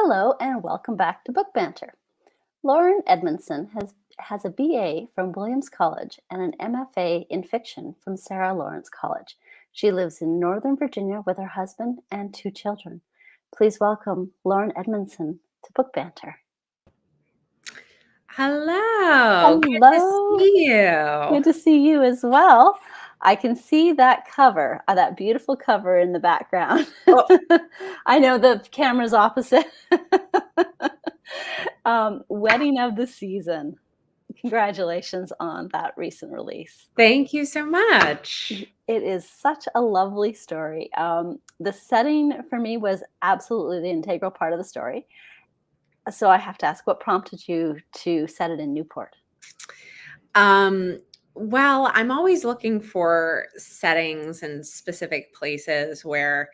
Hello and welcome back to Book Banter. Lauren Edmondson has a BA from Williams College and an MFA in fiction from Sarah Lawrence College. She lives in Northern Virginia with her husband and two children. Please welcome Lauren Edmondson to Book Banter. Hello, good to Hello. see you. Good to see you as well. I can see that cover, that beautiful cover in the background. Oh. I know the camera's opposite. Wedding of the Season. Congratulations on that recent release. Thank you so much. It is such a lovely story. The setting for me was absolutely the integral part of the story. So I have to ask, what prompted you to set it in Newport? Well, I'm always looking for settings and specific places where,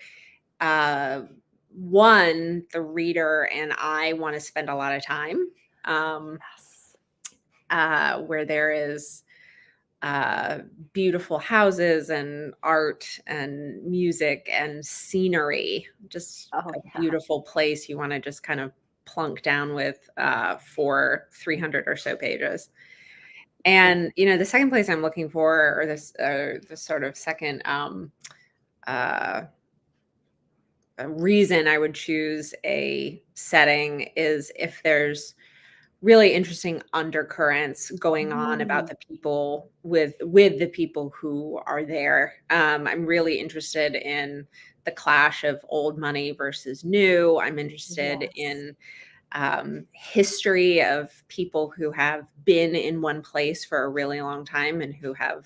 one, the reader and I want to spend a lot of time, Yes. where there is beautiful houses and art and music and scenery, just Oh, a yeah. beautiful place you want to just kind of plunk down with for 300 or so pages. And, the second place I'm looking for, or the sort of second uh, reason I would choose a setting is if there's really interesting undercurrents going on about the people with the people who are there. I'm really interested in the clash of old money versus new. I'm interested Yes. in history of people who have been in one place for a really long time and who have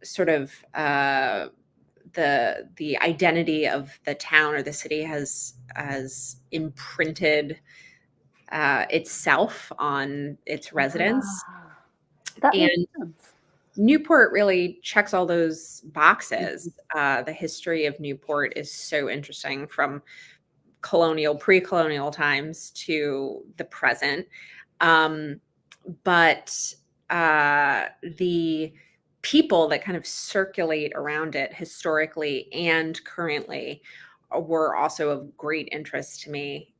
sort of the identity of the town or the city has imprinted itself on its residents. That makes And sense. Newport really checks all those boxes. The history of Newport is so interesting, from pre-colonial times to the present. But the people that kind of circulate around it historically and currently were also of great interest to me.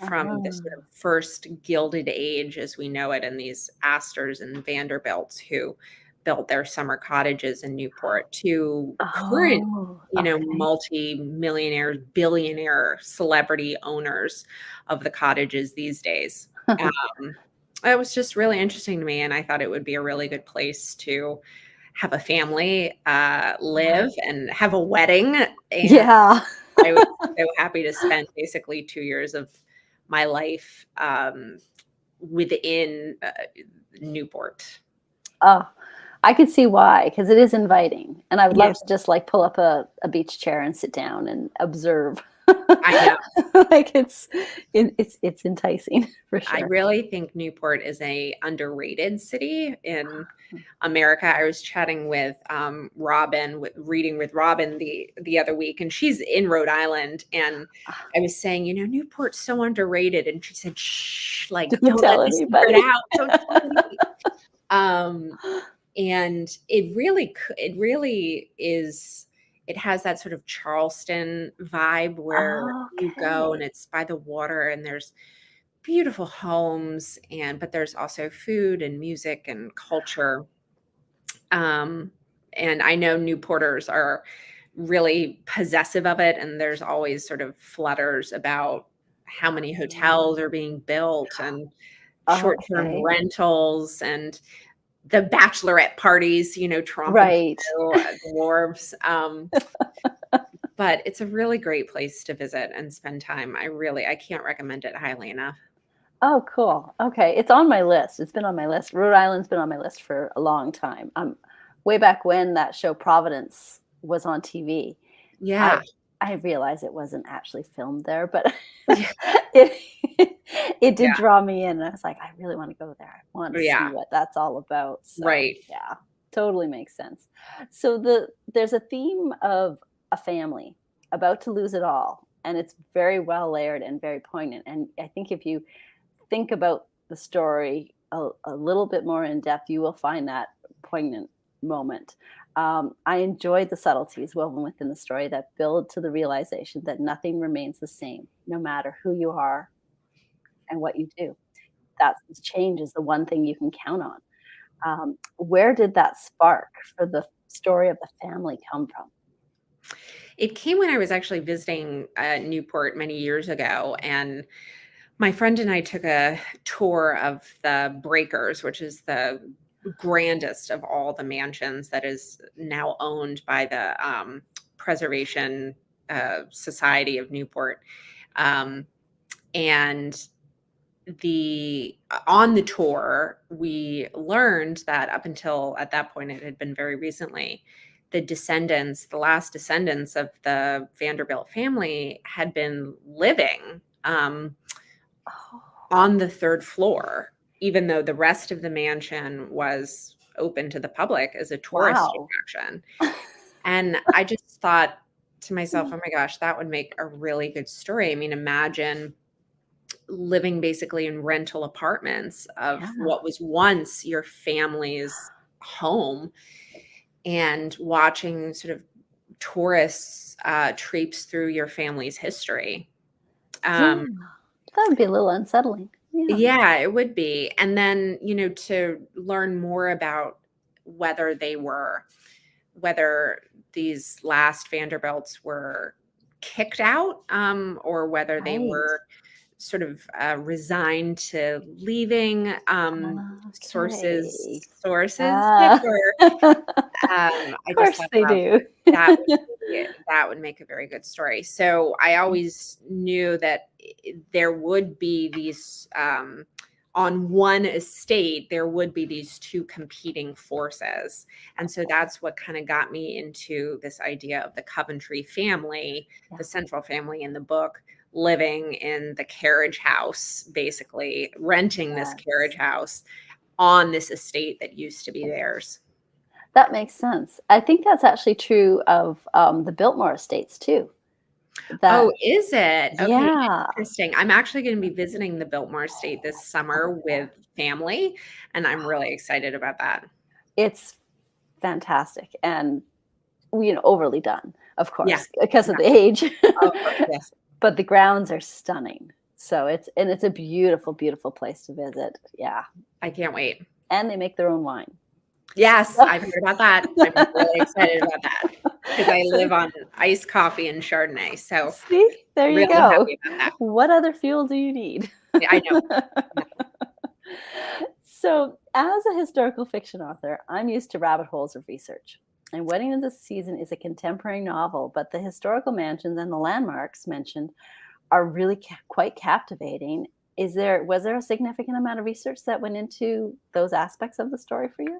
From the sort of first Gilded Age as we know it, and these Astors and Vanderbilts who built their summer cottages in Newport, to current, Okay. multi-millionaires, billionaire celebrity owners of the cottages these days. It was just really interesting to me, and I thought it would be a really good place to have a family, live and have a wedding. And Yeah. I was so happy to spend basically 2 years of my life within Newport. Oh, I could see why, because it is inviting. And I would love Yes. to just like pull up a beach chair and sit down and observe. I know. Like it's enticing for I sure. really think Newport is a underrated city in America. I was chatting with reading with Robin the other week, and she's in Rhode Island, and I was saying, Newport's so underrated, and she said, "Shh, like Don't don't let tell the secret anybody. out. Don't tell anybody." And it really is. It has that sort of Charleston vibe where you go and Okay. it's by the water and there's beautiful homes, but there's also food and music and culture. And I know Newporters are really possessive of it, and there's always sort of flutters about how many hotels are being built and short-term Okay. rentals and the bachelorette parties, tromping Right. through the wharves. But it's a really great place to visit and spend time. I can't recommend it highly enough. Oh, cool. Okay. It's on my list. It's been on my list. Rhode Island's been on my list for a long time. Way back when that show Providence was on TV. Yeah. I realized it wasn't actually filmed there, but Yeah. it did Yeah. draw me in. And I was like, I really want to go there. I want to see Yeah. what that's all about. So Right. yeah, totally makes sense. So there's a theme of a family about to lose it all, and it's very well layered and very poignant. And I think if you think about the story a little bit more in depth, you will find that poignant moment. I enjoyed the subtleties woven within the story that build to the realization that nothing remains the same, no matter who you are and what you do. That change is the one thing you can count on. Where did that spark for the story of the family come from? It came when I was actually visiting Newport many years ago, and my friend and I took a tour of the Breakers, which is the grandest of all the mansions that is now owned by the Preservation Society of Newport. Um, and the on the tour, we learned that up until at that point, it had been very recently, the last descendants of the Vanderbilt family had been living Oh, on the third floor, even though the rest of the mansion was open to the public as a tourist wow. attraction. And I just thought to myself, oh my gosh, that would make a really good story. I mean, imagine living basically in rental apartments of Yeah. what was once your family's home and watching sort of tourists traipse through your family's history. Yeah. Um, That would be a little unsettling. Yeah. yeah, it would be. And then, to learn more about whether they were, whether these last Vanderbilts were kicked out, or whether they Right. were sort of resigned to leaving. Okay. Sources Ah. differ. I Of just course thought, they wow, do. that would that would make a very good story. So I always knew that there would be these on one estate, there would be these two competing forces. And so that's what kind of got me into this idea of the Coventry family, Yeah. the central family in the book, living in the carriage house, basically renting this carriage Yes. house on this estate that used to be theirs. That makes sense. I think that's actually true of, the Biltmore Estates too. That Oh, is it? Okay, Yeah. interesting. I'm actually gonna be visiting the Biltmore Estate this I love summer with that. family, and I'm really excited about that. It's fantastic and, overly done, of Yeah. course, because of Yeah. the age. Oh, yes. But the grounds are stunning. So it's a beautiful, beautiful place to visit. Yeah. I can't wait. And they make their own wine. Yes, I've heard about that. I'm really excited about that because I So live on iced coffee and Chardonnay, so see, there you really go. happy about that. What other fuel do you need? Yeah, I know. No. So, as a historical fiction author, I'm used to rabbit holes of research. And Wedding of the Season is a contemporary novel, but the historical mansions and the landmarks mentioned are really quite captivating. Was there a significant amount of research that went into those aspects of the story for you?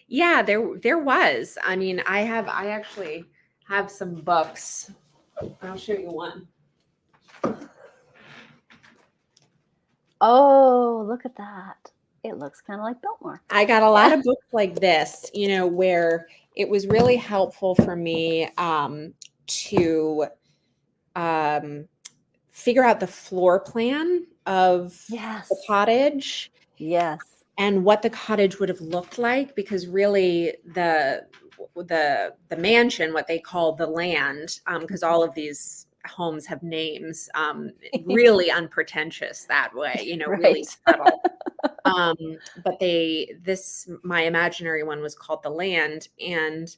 Yeah, there was. I mean, I actually have some books. I'll show you one. Oh, look at that. It looks kind of like Biltmore. I got a lot Yeah. of books like this, where it was really helpful for me to um, figure out the floor plan of the Yes. cottage Yes. and what the cottage would have looked like, because really the mansion, what they call the land, because all of these homes have names, really unpretentious that way, really Right. subtle. Um, but my imaginary one was called The Land. And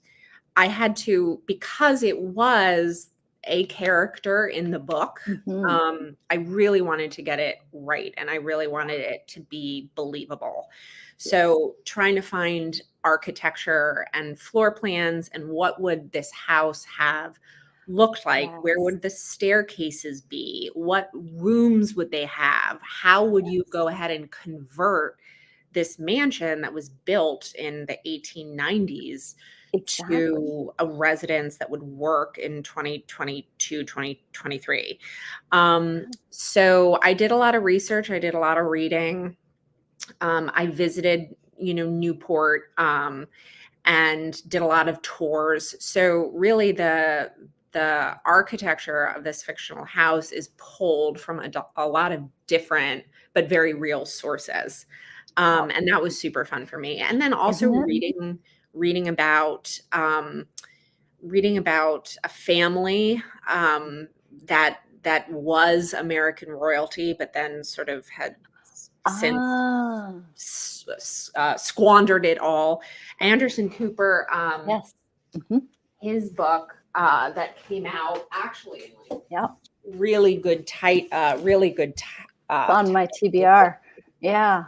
I had to, because it was a character in the book, Mhm. I really wanted to get it right. And I really wanted it to be believable. Yes. So trying to find architecture and floor plans and what would this house have looked like? Where Yes. would the staircases be? What rooms would they have? How would you go ahead and convert this mansion that was built in the 1890s Exactly. to a residence that would work in 2022, 2023? So I did a lot of research. I did a lot of reading. I visited, Newport, and did a lot of tours. So really the architecture of this fictional house is pulled from a lot of different but very real sources. Wow. And that was super fun for me. And then also Isn't it? reading about a family that was American royalty, but then sort of had since Ah, squandered it all. Anderson Cooper, yes. Mhm. his book that came out actually in like Yep. really good It's on my title. TBR. Yeah.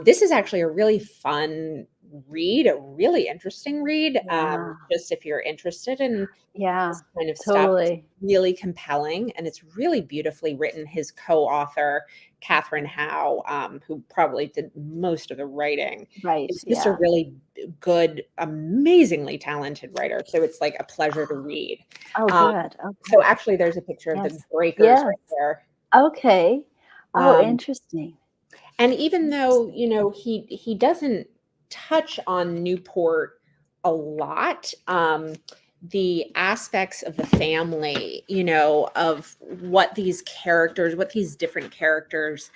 This is actually a really fun read, a really interesting read. Yeah. Just if you're interested in Yeah. this kind of stuff, it's Totally. really compelling and it's really beautifully written. His co-author, Catherine Howe, who probably did most of the writing, Right. is just a Yeah. really good, amazingly talented writer. So it's like a pleasure to read. Oh, Um, good. Oh, so good. actually, there's a picture of the Yes. breakers Yes. right there. Okay. Oh, Um, interesting. and even though, Interesting. he doesn't touch on Newport a lot, the aspects of the family, of what these different characters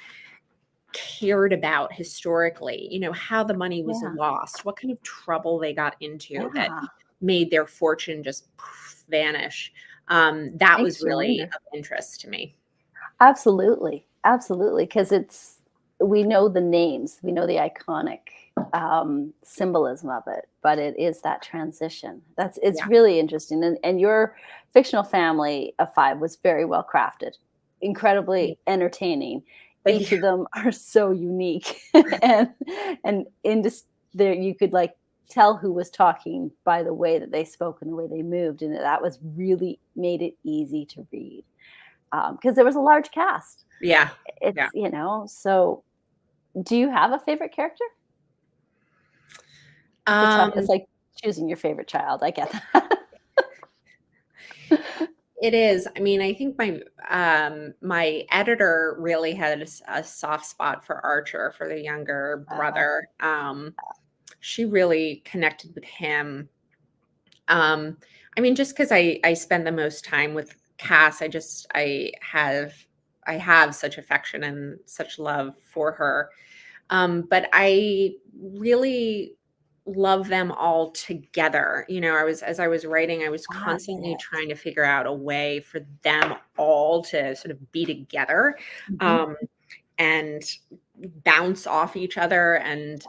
cared about historically, how the money was Yeah. lost, what kind of trouble they got into that Yeah. made their fortune just poof, vanish. That was Makes you really wonder. of interest to me. Absolutely. Absolutely. Because we know the names, we know the iconic symbolism of it, but it is that transition. It's Yeah. really interesting. And your fictional family of five was very well crafted, Yeah. incredibly entertaining. Thank Each you. of them are so unique and there you could like tell who was talking by the way that they spoke and the way they moved, and that was really made it easy to read because there was a large cast. Yeah. Yeah. So do you have a favorite character? It's a tough Um, it's like choosing your favorite child, I get that. it is. I mean, I think my editor really had a soft spot for Archer, for the younger Uh, brother. She really connected with him. Um, I mean, just because I spend the most time with Cass, I have such affection and such love for her. But I really love them all together. As I was writing, I was that's constantly it. trying to figure out a way for them all to sort of be together, Mhm. um, and bounce off each other and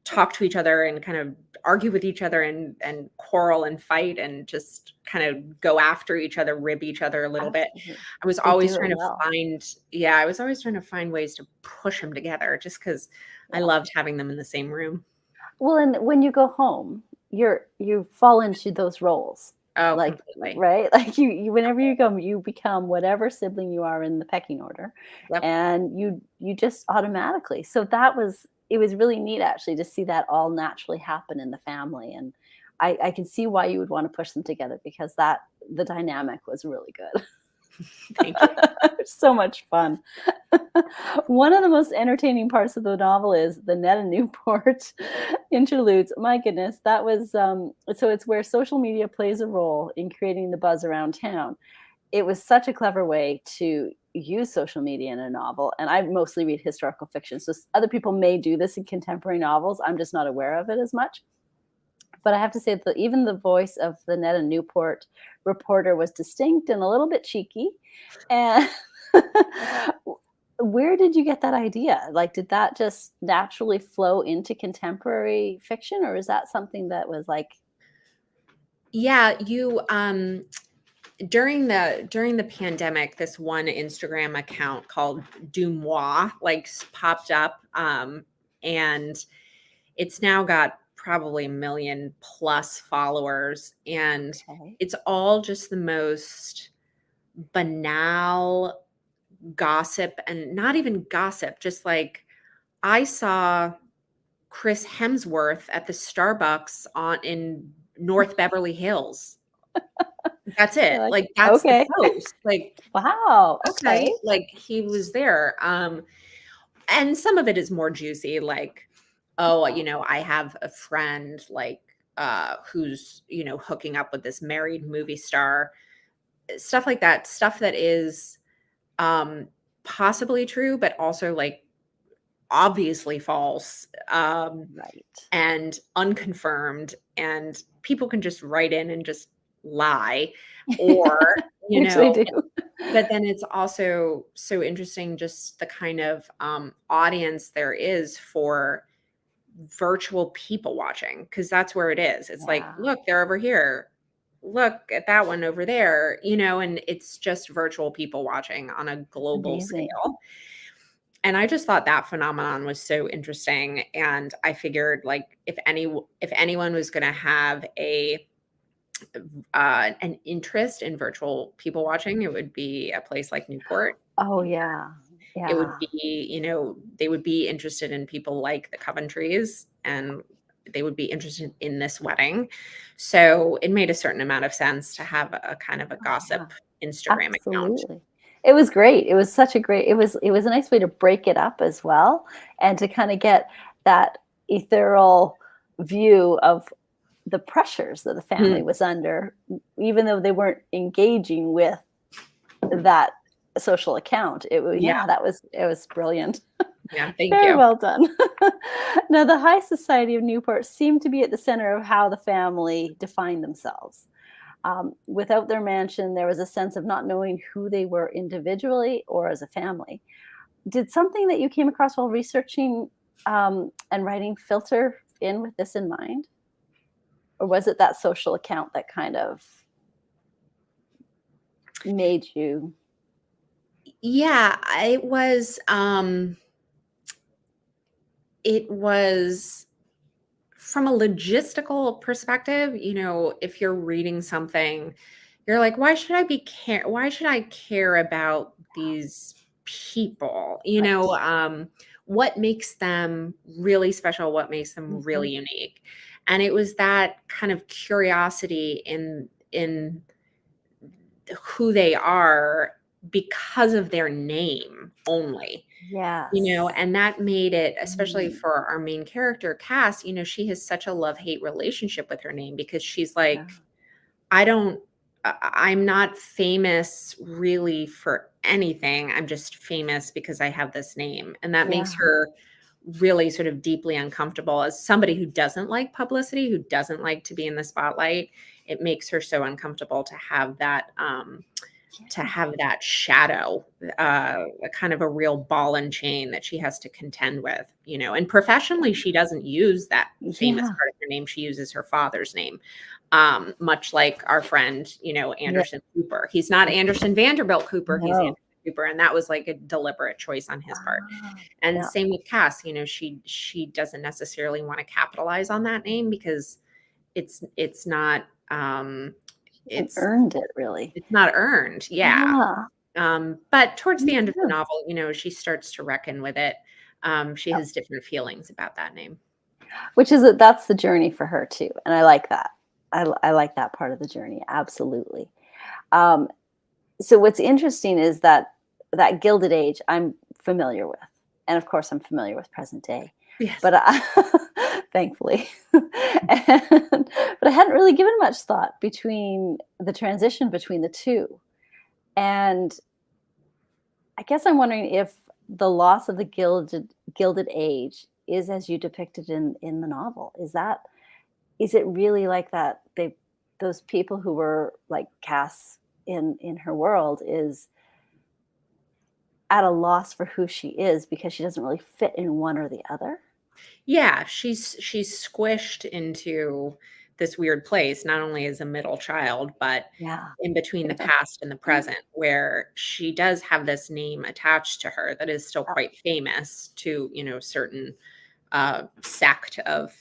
talk to each other and kind of argue with each other and quarrel and fight and just kind of go after each other, rib each other a little bit. Absolutely. I was They always do it trying to well. find yeah, I was always trying to find ways to push them together just because I Yeah. loved having them in the same room. Well, and when you go home, you fall into those roles, Oh, like, completely. right? Like, you whenever you go, you become whatever sibling you are in the pecking order, Yep. and you just automatically so it was really neat actually to see that all naturally happen in the family, and I can see why you would wanna push them together because the dynamic was really good. Thank you. So much fun. One of the most entertaining parts of the novel is the Ned and Newport interludes. My goodness, that was so it's where social media plays a role in creating the buzz around town. It was such a clever way to use social media in a novel, and I mostly read historical fiction, so other people may do this in contemporary novels. I'm just not aware of it as much. But I have to say that even the voice of the Ned and Newport reporter was distinct and a little bit cheeky. And where did you get that idea? Like, did that just naturally flow into contemporary fiction, or is that something that was like, Yeah, during the pandemic, this one Instagram account called Dumois popped up, and it's now got probably a million plus followers, and okay, it's all just the most banal gossip, and not even gossip, just like I saw Chris Hemsworth at the Starbucks on in North Beverly Hills. That's it. you're like, Like, that's the okay, post. Like, wow, okay, okay, like, he was there. And some of it is more juicy, like, "Oh, I have a friend, like, who's, hooking up with this married movie star." Stuff like that. Stuff that is, um, possibly true, but also, like, obviously false, Right. and unconfirmed, and people can just write in and just lie, or, you Which they know, do. but then it's also so interesting just the kind of, audience there is for virtual people watching, because that's where it is. It's like, Yeah. "Look, they're over here. Look at that one over there," and it's just virtual people watching on a It's global amazing. scale. And I just thought that phenomenon was so interesting, and I figured, like, if anyone was gonna have an interest in virtual people watching, it would be a place like Newport. Oh, yeah. It would Yeah. be, they would be interested in people like the Coventrys, and they would be interested in this wedding. So, it made a certain amount of sense to have a kind of a Oh, yeah. gossip Instagram account. Absolutely. It was great. It was such a great it was a nice way to break it up as well, and to kinda get that ethereal view of the pressures that the family Mm, was under, even though they weren't engaging with that social account. yeah, Yeah, it was brilliant. yeah, thank Very you. well done. Now, the high society of Newport seemed to be at the center of how the family defined themselves. Without their mansion, there was a sense of not knowing who they were individually or as a family. Did something that you came across while researching and writing filter in with this in mind? Or was it that social account that kind of made you? Yeah, it was from a logistical perspective, if you're reading something, you're like, why should I care about these people? Right. What makes them really special? What makes them Mhm. really unique? And it was that kind of curiosity in who they are because of their name only. Yes. And that made it, especially Mm, for our main character, Cass, she has such a love-hate relationship with her name, because she's yeah. like, I don't I'm not famous really for anything. I'm just famous because I have this name. And that makes Yeah. her really sort of deeply uncomfortable as somebody who doesn't like publicity, who doesn't like to be in the spotlight. It makes her so uncomfortable to Yeah. have that shadow, a kind of a real ball and chain that she has to contend with, and professionally, she doesn't use that famous Yeah. part of her name. She uses her father's name, much like our friend, Yeah. Anderson Cooper. He's not Anderson Vanderbilt Cooper. He's Anderson No. Cooper. And that was like a deliberate choice on his part. Ah, And yeah. same with Cass, she doesn't necessarily want to capitalize on that name, because it's not, She hasn't it's earned it really. it's not earned. Yeah. Yeah. But towards the Makes end of the sense. novel, she starts to reckon with it. She Yeah. has different feelings about that name. That's the journey for her too, and I like that. I like that part of the journey, absolutely. Um, so what's interesting is that Gilded Age I'm familiar with, and of course I'm familiar with present day, Yes. but thankfully, but I hadn't really given much thought between the transition between the two, and I guess I'm wondering if the loss of the Gilded Age is as you depicted in the novel. Is it really like that? Those people who were like Cass in her world is at a loss for who she is because she doesn't really fit in one or the other. Yeah, she's squished into this weird place, not only as a middle child, but Yeah. in between the past and the present, where she does have this name attached to her that is still Yeah. quite famous to, certain sect of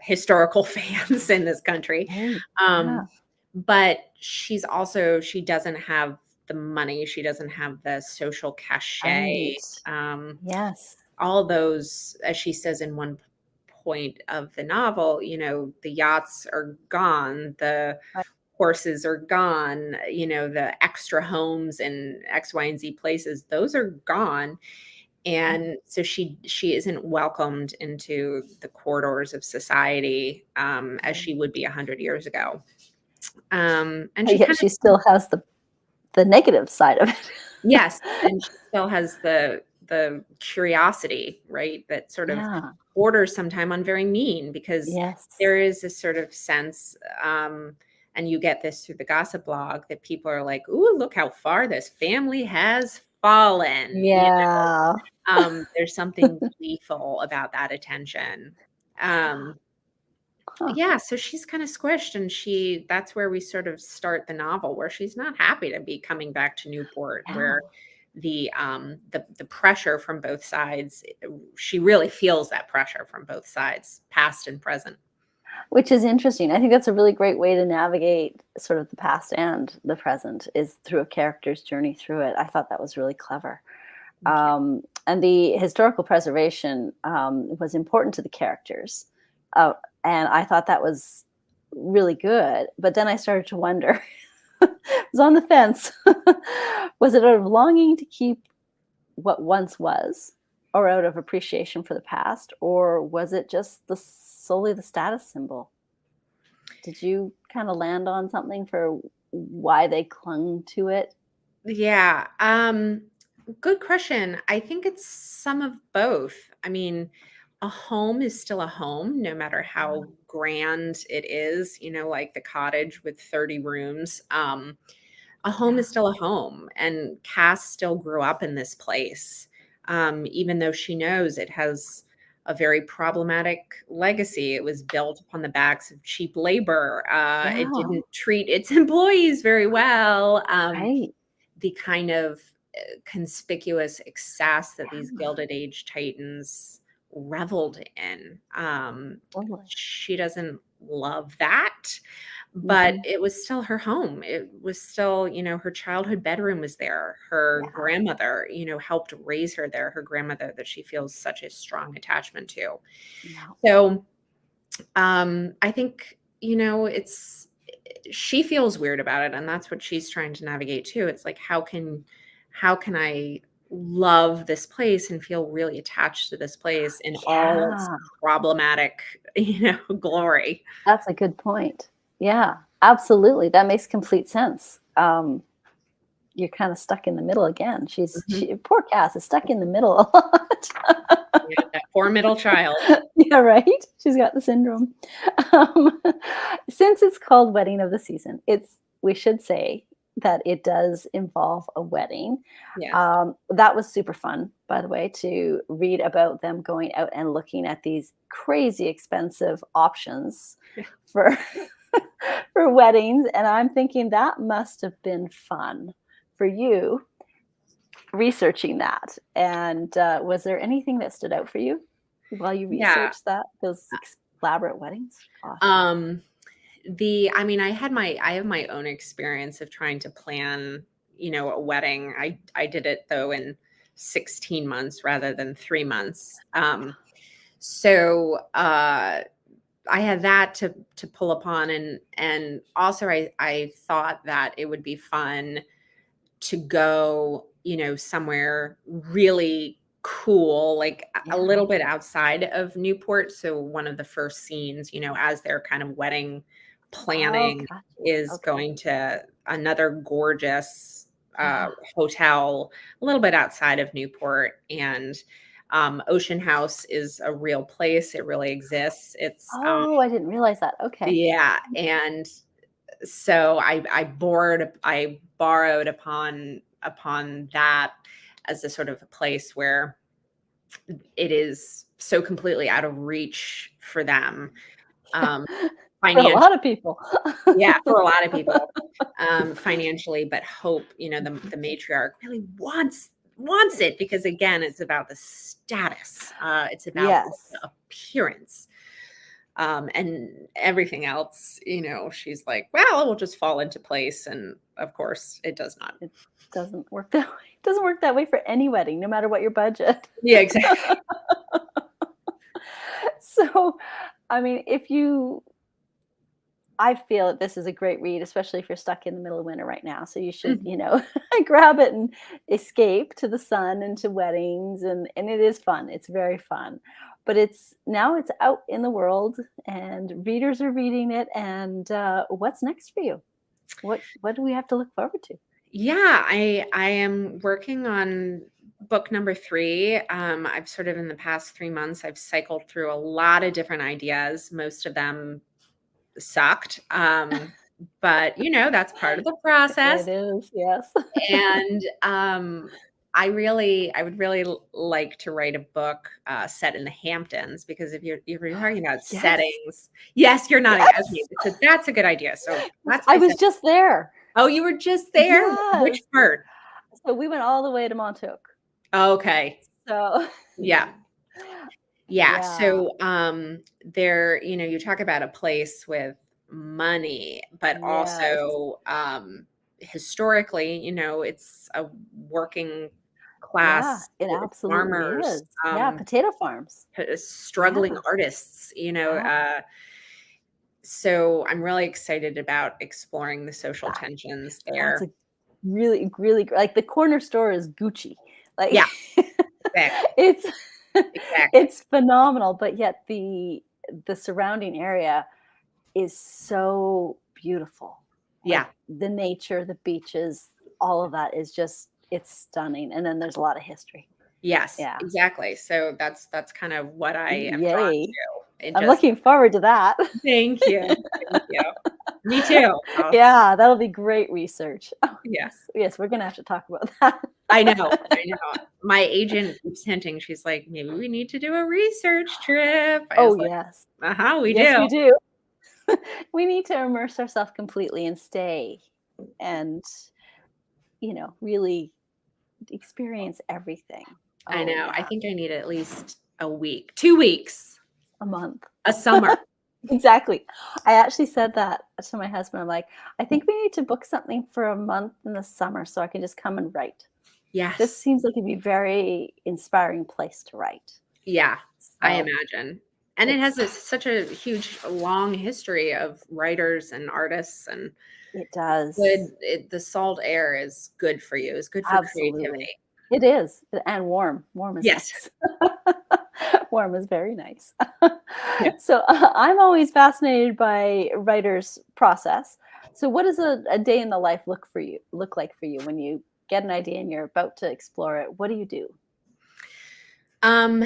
historical fans in this country. Right. Yeah. Um, but she doesn't have the money, she doesn't have the social cachet. Right. Um, Yes. all those, as she says in one point of the novel, the yachts are gone, the Right. horses are gone, the extra homes in X, Y, and Z places, those are gone. And so she isn't welcomed into the corridors of society, as Right. she would be 100 years ago. And But she yet kind she of still has the negative side of it. yes, and she still has the curiosity, right? That sort of Yeah. borders sometime on very mean, because Yes. there is this sort of sense, and you get this through the gossip blog, that people are like, "Ooh, look how far this family has fallen." Yeah. There's something gleeful about that attention. Um, Huh. yeah, so she's kind of squished, and that's where we sort of start the novel, where she's not happy to be coming back to Newport, Yeah. where the pressure from both sides, she really feels that pressure from both sides, past and present. Which is interesting. I think that's a really great way to navigate sort of the past and the present is through a character's journey through it. I thought that was really clever. Thank you. And the historical preservation was important to the characters. Uh, and I thought that was really good. But then I started to wonder, I was on the fence. Was it out of longing to keep what once was, or out of appreciation for the past, or was it just solely the status symbol? Did you kind of land on something for why they clung to it? Yeah, good question. I think it's some of both. I mean, a home is still a home, no matter how grand it is, like the cottage with 30 rooms. A home Yeah. is still a home, and Cass still grew up in this place, even though she knows it has a very problematic legacy. It was built upon the backs of cheap labor. It Yeah. didn't treat its employees very well. Right. The kind of conspicuous excess that these Yeah. Gilded Age titans reveled in. Totally. She doesn't love that, but Mhm. it was still her home. It was still, her childhood bedroom was there. Her Yeah. grandmother, helped raise her there, her grandmother that she feels such a strong attachment to. Yeah. So I think, she feels weird about it, and that's what she's trying to navigate too. It's like, how can I love this place and feel really attached to this place in all its Yeah. problematic, glory? That's a good point. Yeah, absolutely. That makes complete sense. You're kind of stuck in the middle again. Mhm. She poor Cass is stuck in the middle a lot. Yeah, that poor middle child. Yeah, right? She's got the syndrome. Um, since it's called Wedding of the Season, we should say that it does involve a wedding. Yes. That was super fun, by the way, to read about them going out and looking at these crazy expensive options for for weddings, and I'm thinking that must have been fun for you researching that. And was there anything that stood out for you while you Yeah. researched that? Those elaborate weddings? Gosh. Um, I have my own experience of trying to plan, a wedding. I did it though in 16 months rather than 3 months. So I had that to pull upon, and also I thought that it would be fun to go, somewhere really cool, like a Yeah. little bit outside of Newport. So one of the first scenes, as they're kind of wedding Oh, planning, got you. is Okay. going to another gorgeous Yeah. hotel a little bit outside of Newport. And Ocean House is a real place. It really exists. Oh, I didn't realize that. Okay. Yeah, and so I borrowed upon that as a sort of a place where it is so completely out of reach for them, um, For a financially. lot of people. Yeah, for a lot of people, financially, but Hope, the matriarch really wants it, because again, it's about the status, it's about Yes. the appearance. And everything else, she's like, well, it will just fall into place. And of course, it does not. It doesn't work that way. It doesn't work that way for any wedding, no matter what your budget. Yeah, exactly. So, I mean, if you I feel that this is a great read, especially if you're stuck in the middle of winter right now. So you should, Mhm. grab it and escape to the sun and to weddings, and it is fun. It's very fun. But it's out in the world and readers are reading it, and what's next for you? What do we have to look forward to? Yeah, I am working on book number 3. I've sort of in the past 3 months, I've cycled through a lot of different ideas. Most of them sucked. But that's part of the process. It is, yes. And I would really like to write a book set in the Hamptons, because if you're talking about Yes, settings, yes, you're nodding as yes. me. So that's a good idea. So that's I my was set. just there. Oh, you were just there? Which Yes. part? So we went all the way to Montauk. Okay. So Yeah. Yeah. yeah, So there, you talk about a place with money, but yes. also historically, it's a working Yeah, class it absolutely farmers, is. Yeah, potato farms. struggling Yeah, artists, yeah. so I'm really excited about exploring the social That tensions that's there. a really, really like, the corner store is Gucci. Like, Yeah, exactly. it's Exactly. it's phenomenal, but yet the surrounding area is so beautiful. Like, Yeah. the nature, the beaches, all of that is just it's stunning, and then there's a lot of history. Yes, Yeah. exactly. So that's kind of what I am drawn Yay. to. It I'm just looking forward to that. Thank you. Thank you. Me too. Oh, Yeah, that'll be great research. Oh, yeah. yes. Yes, we're gonna have to talk about that. I know. I know. My agent keeps hinting. She's like, "Maybe we need to do a research trip." I Oh, was like, yes. "Uh-huh, we Yes, do." we do. We need to immerse ourselves completely and stay and, really experience everything. I Oh, know. I yeah. think I need at least a week, 2 weeks, A month. a summer. Exactly. I actually said that to my husband. I'm like, "I think we need to book something for a month in the summer so I can just come and write. This Yes. seems like it'd be very inspiring place to write." Yeah, I So, imagine. And it has it's such a huge, long history of writers and artists, and it does. the salt air is good for you. It's good for Absolutely. creativity. It is, and warm. Warm is Yes. nice. Warm is very nice. Yeah. So, I'm always fascinated by writers' process. So what does a day in the life look like for you when you get an idea and you're about to explore it? What do you do? Um,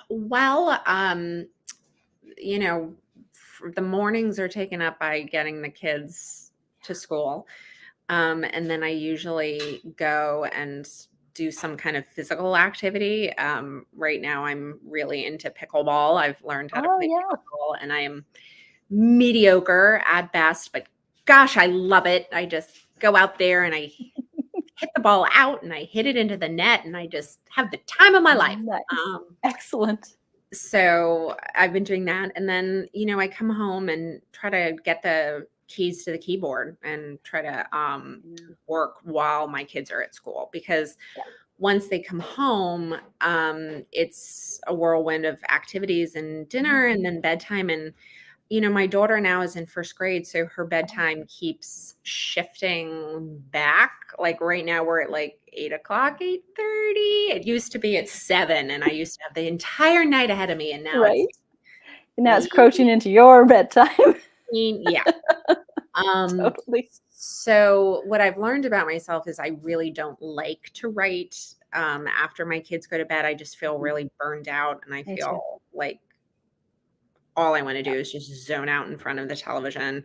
well, you know, the mornings are taken up by getting the kids to school. And then I usually go and do some kind of physical activity. Right now, I'm really into pickleball. I've learned how to Oh, play yeah. pickleball, and I am mediocre at best, but gosh, I love it. I just go out there and I hit the ball out and I hit it into the net, and I just have the time of my life. Nice. Um, Excellent. so I've been doing that. And then, I come home and try to get the keys to the keyboard and try to Mm, work while my kids are at school, because yeah. once they come home, it's a whirlwind of activities and dinner and then bedtime. And my daughter now is in first grade, so her Oh, bedtime keeps shifting back. Like right now, we're at like 8 o'clock, 8:30. It used to be at 7, and I used to have the entire night ahead of me, and now it's right? And now it's like encroaching into your bedtime. 18. Yeah. Um, Totally. so what I've learned about myself is I really don't like to write after my kids go to bed. I just feel Mhm. really burned out, and I Me too. feel like all I want to Yeah, do is just zone out in front of the television.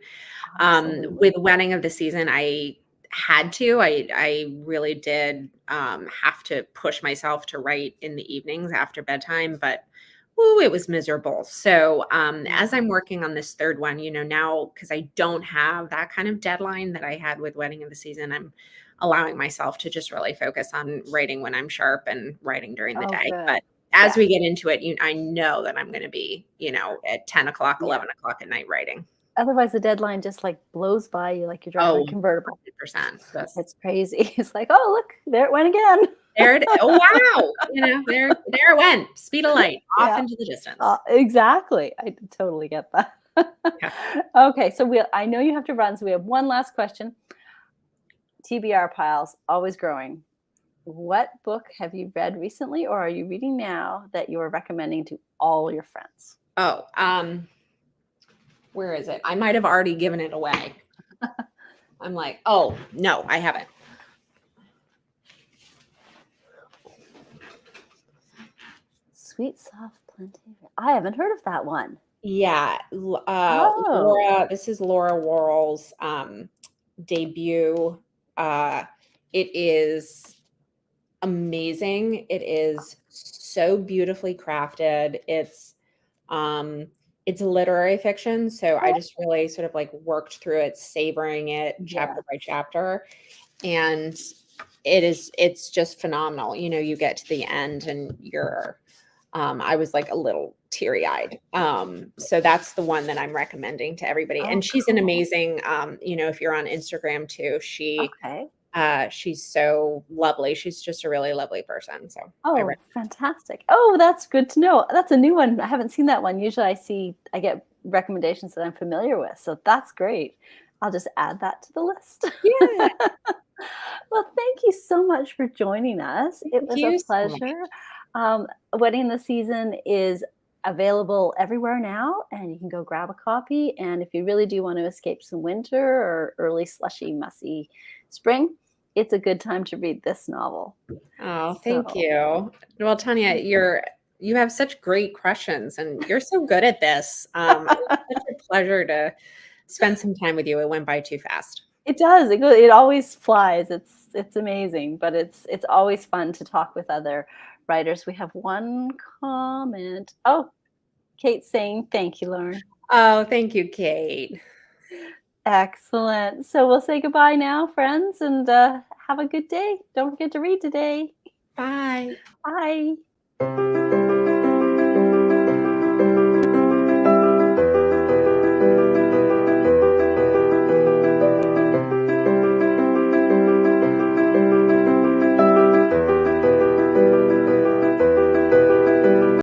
absolutely. With Wedding of the Season, I had to. I really did have to push myself to write in the evenings after bedtime, but ooh, it was miserable. So as Yeah. I'm working on this third one, now because I don't have that kind of deadline that I had with Wedding of the Season, I'm allowing myself to just really focus on writing when I'm sharp and writing during the Oh, day. good. But as Yeah. we get into it, I know that I'm going to be, at 10 o'clock, Yeah. 11 o'clock at night writing. Otherwise, the deadline just, like, blows by you like you're driving a Oh, convertible. 100%. Just It's crazy. It's like, "Oh, look, there it went again." there it oh, wow! There it went. Speed of light, off Yeah. into the distance. Exactly. I totally get that. Yeah. Okay, so I know you have to run, so we have one last question. TBR piles, always growing. What book have you read recently or are you reading now that you are recommending to all your friends? Oh, where is it? I might have already given it away. I'm like, "Oh, no, I haven't." Sweet, soft, plenty. I haven't heard of that one. Yeah, Oh, This is Laura Worrell's debut. Uh, it is amazing. It is so beautifully crafted. Um, it's literary fiction, so I oh, just really sort of like worked through it, savoring it chapter by yes. chapter, and it's just phenomenal. You know, you get to the end and I was like a little teary-eyed. So that's the one that I'm recommending to everybody. Oh, And she's an cool. amazing, if you're on Instagram too, Okay. she's so lovely. She's just a really lovely person. So I Oh, read. fantastic. Oh, that's good to know. That's a new one. I haven't seen that one. Usually I get recommendations that I'm familiar with. So that's great. I'll just add that to the list. Yeah, Well, thank you so much for joining us. It thank was a you so much. pleasure. Wedding the Season is available everywhere now, and you can go grab a copy. And if you really do want to escape some winter or early slushy, mussy spring, it's a good time to read this novel. Oh, thank So, you. Well, Tanya, you have such great questions and you're so good at this. It was such a pleasure to spend some time with you. It went by too fast. it does. It always flies. It's amazing, but it's always fun to talk with other writers. We have one comment. Oh, Kate's saying thank you, Lauren. Oh, thank you, Kate. Excellent. So we'll say goodbye now, friends, and have a good day. Don't forget to read today. Bye. Bye.